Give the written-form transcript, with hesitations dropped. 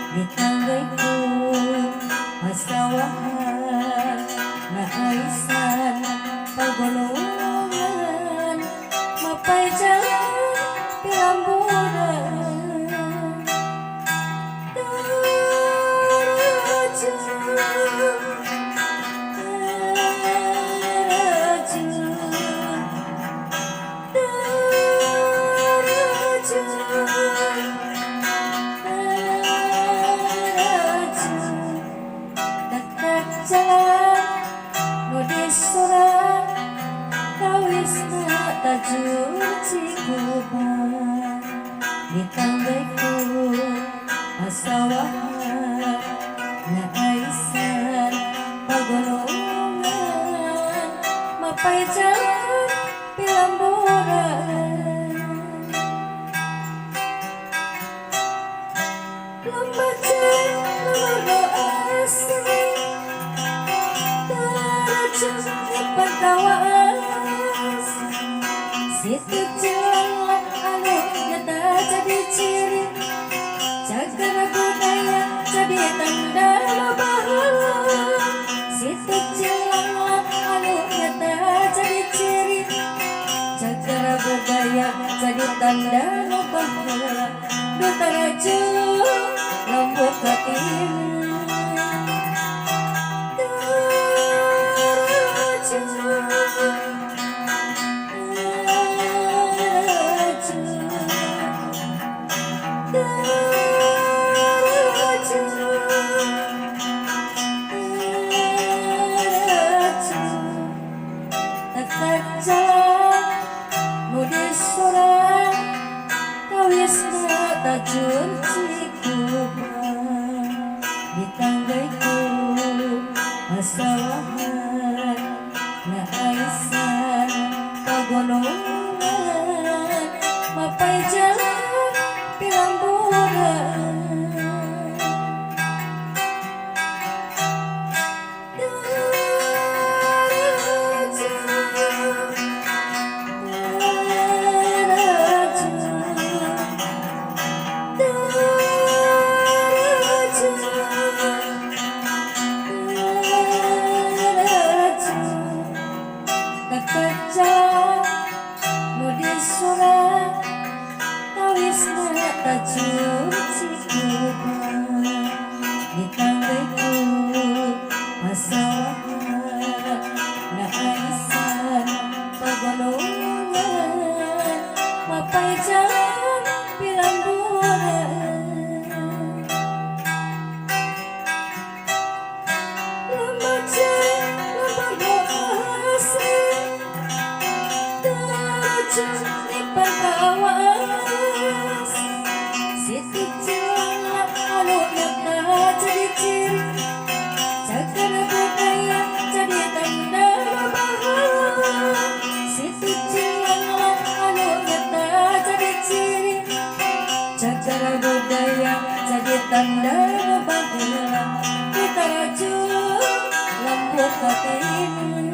di tanggaiku pasawahan na aisan pagulungan mapay jalan pilambunan Taraju tajur cikuban di tanggaiku pasawahan na aisan pagulungan mapay jalan pilamburan lambaca lumado asli taraju di pantawaan situ jalan anu nyata jadi ciri cagar budaya jadi tanda bahagia situ jalan anu nyata jadi ciri cagar budaya jadi tanda bahagia Taraju lembut hati tajur cikuban di tanggaiku pasawahan na aisan pagulungan mapay jalan pilamburan tajur cikuban di tanggaiku pasawahan na aisan pagulungan mapay jalan pilamburan lambaca lumado asli taraju di pantawaan situ jalan anu nyata jadi ciri cagar budaya jadi tanda bahagia situ jalan anu nyata jadi ciri cagar budaya jadi tanda bahagia Taraju lembut hati